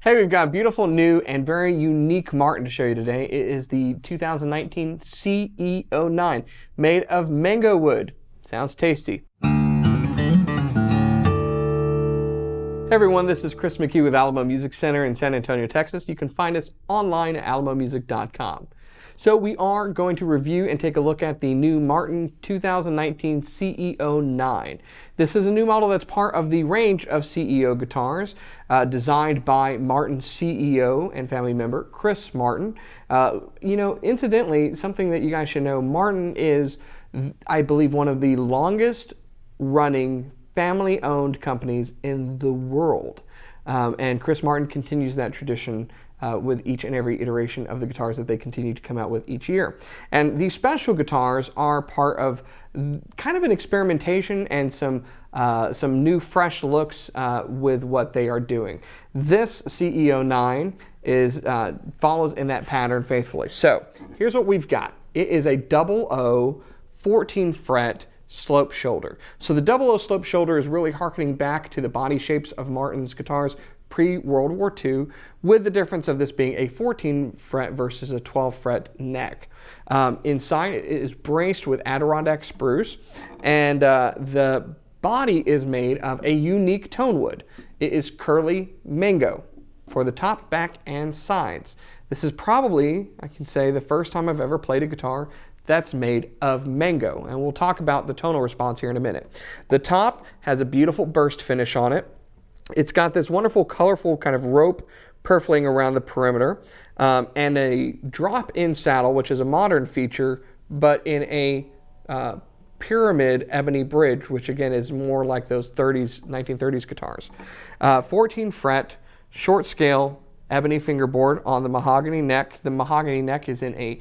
Hey, we've got a beautiful new and very unique Martin to show you today. It is the 2019 CEO-9, made of mango wood. Sounds tasty. Hey everyone, this is Chris McHugh with Alamo Music Center in San Antonio, Texas. You can find us online at alamomusic.com. So we are going to review and take a look at the new Martin 2019 CEO-9. This is a new model that's part of the range of CEO guitars designed by Martin's CEO and family member, Chris Martin. Incidentally, something that you guys should know, Martin is, I believe, one of the longest running family-owned companies in the world. And Chris Martin continues that tradition with each and every iteration of the guitars that they continue to come out with each year. And these special guitars are part of kind of an experimentation and some new fresh looks with what they are doing. This CEO-9 follows in that pattern faithfully. So here's what we've got. It is a 00 14 fret slope shoulder. So the 00 slope shoulder is really harkening back to the body shapes of Martin's guitars pre-World War II, with the difference of this being a 14 fret versus a 12 fret neck. Inside it is braced with Adirondack spruce, and the body is made of a unique tone wood. It is curly mango for the top, back, and sides. This is probably, I can say, the first time I've ever played a guitar that's made of mango, and we'll talk about the tonal response here in a minute. The top has a beautiful burst finish on it. It's got this wonderful, colorful kind of rope purfling around the perimeter, and a drop-in saddle, which is a modern feature, but in a pyramid ebony bridge, which again is more like those 1930s guitars. 14 fret, short scale, ebony fingerboard on the mahogany neck. The mahogany neck is in a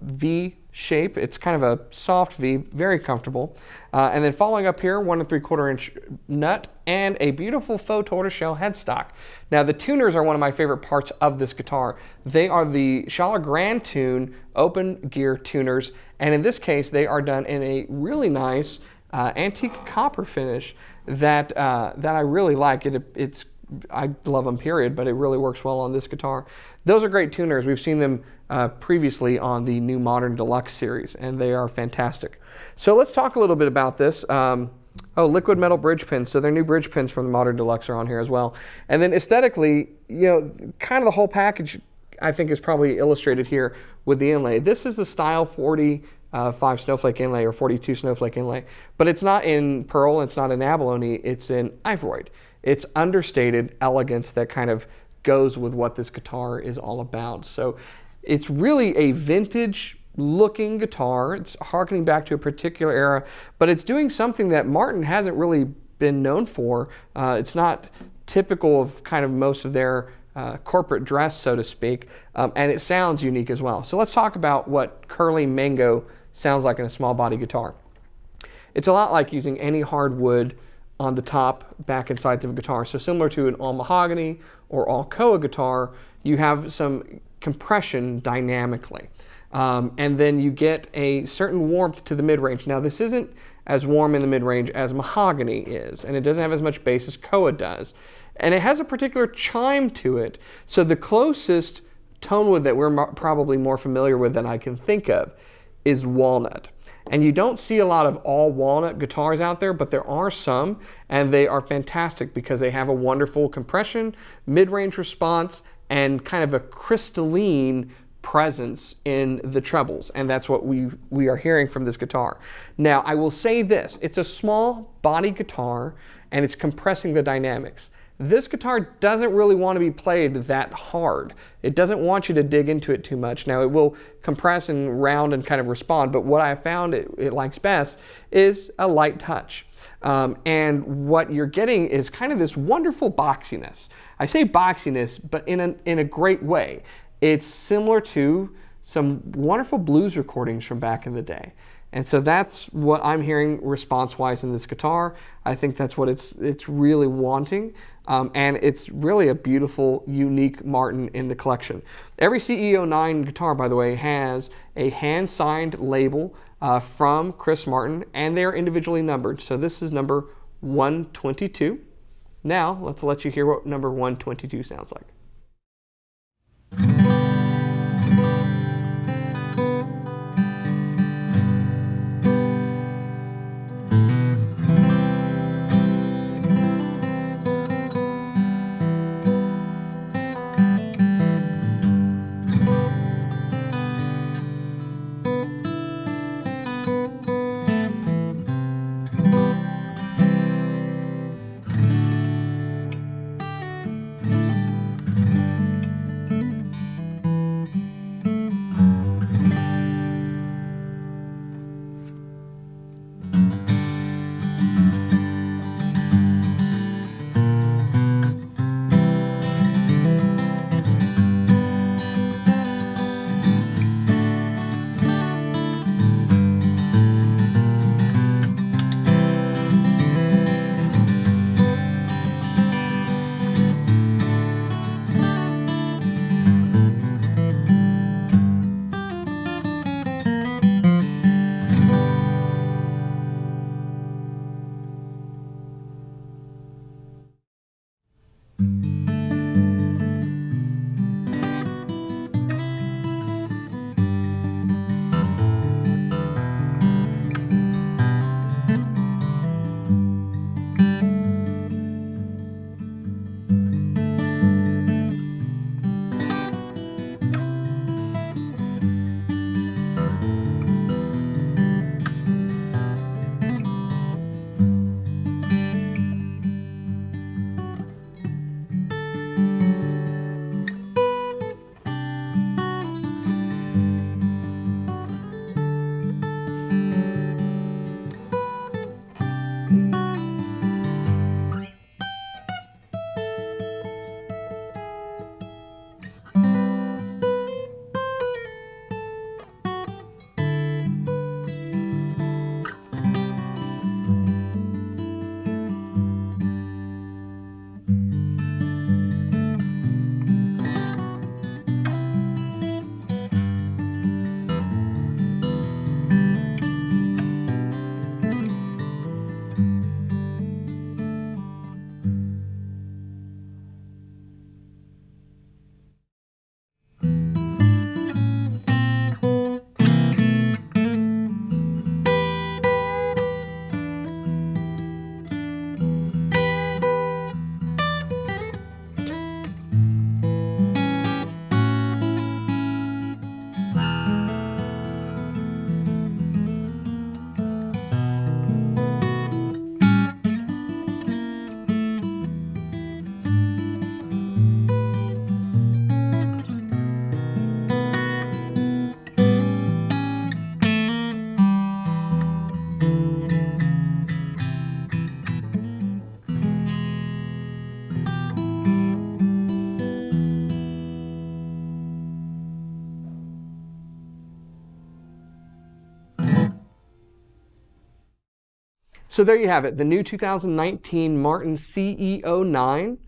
V shape. It's kind of a soft V, very comfortable. And then following up here, 1 3/4 inch nut and a beautiful faux tortoiseshell headstock. Now the tuners are one of my favorite parts of this guitar. They are the Schaller Grand Tune open gear tuners, and in this case they are done in a really nice antique copper finish that I really like. I love them, period, but it really works well on this guitar. Those are great tuners. We've seen them previously on the new Modern Deluxe series, and they are fantastic. So let's talk a little bit about this. Liquid metal bridge pins. So their new bridge pins from the Modern Deluxe are on here as well. And then aesthetically, kind of the whole package, I think, is probably illustrated here with the inlay. This is the Style 45 snowflake inlay or 42 snowflake inlay, but it's not in pearl, it's not in abalone, it's in ivory. It's understated elegance that kind of goes with what this guitar is all about. So it's really a vintage looking guitar. It's harkening back to a particular era, but it's doing something that Martin hasn't really been known for. It's not typical of kind of most of their corporate dress, so to speak, and it sounds unique as well. So let's talk about what curly mango sounds like in a small body guitar. It's a lot like using any hardwood on the top, back, and sides of a guitar. So similar to an all mahogany or all koa guitar, you have some compression dynamically. And then you get a certain warmth to the mid-range. Now this isn't as warm in the mid-range as mahogany is, and it doesn't have as much bass as koa does. And it has a particular chime to it. So the closest tone wood that we're probably more familiar with than I can think of is walnut. And you don't see a lot of all walnut guitars out there, but there are some, and they are fantastic because they have a wonderful compression, mid-range response, and kind of a crystalline presence in the trebles, and that's what we are hearing from this guitar. Now, I will say this, it's a small body guitar, and it's compressing the dynamics. This guitar doesn't really want to be played that hard. It doesn't want you to dig into it too much. Now it will compress and round and kind of respond, but what I found it likes best is a light touch. And what you're getting is kind of this wonderful boxiness. I say boxiness, but in a great way. It's similar to some wonderful blues recordings from back in the day. And so that's what I'm hearing response-wise in this guitar. I think that's what it's really wanting. And it's really a beautiful, unique Martin in the collection. Every CEO-9 guitar, by the way, has a hand-signed label from Chris Martin, and they are individually numbered. So this is number 122. Now, let's let you hear what number 122 sounds like. So there you have it, the new 2019 Martin CEO-9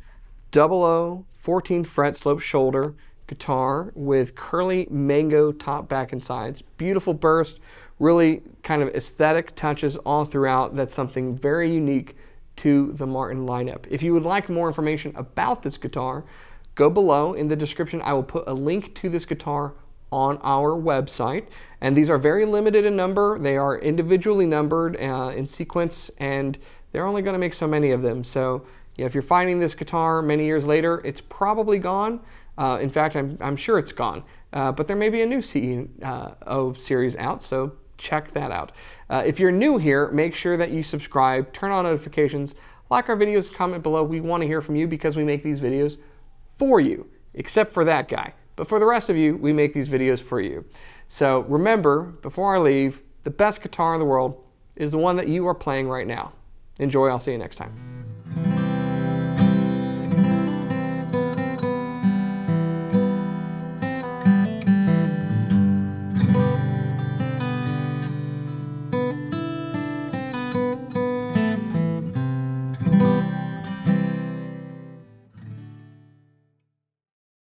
00 14 fret slope shoulder guitar with curly mango top, back, and sides. Beautiful burst, really kind of aesthetic touches all throughout. That's something very unique to the Martin lineup. If you would like more information about this guitar, go below in the description. I will put a link to this guitar on our website, and these are very limited in number. They are individually numbered in sequence, and they're only going to make so many of them. So yeah, if you're finding this guitar many years later, it's probably gone. In fact, I'm sure it's gone, but there may be a new CEO series out, so check that out. If you're new here, make sure that you subscribe, turn on notifications, like our videos, comment below. We want to hear from you because we make these videos for you, except for that guy. But for the rest of you, we make these videos for you. So remember, before I leave, the best guitar in the world is the one that you are playing right now. Enjoy, I'll see you next time.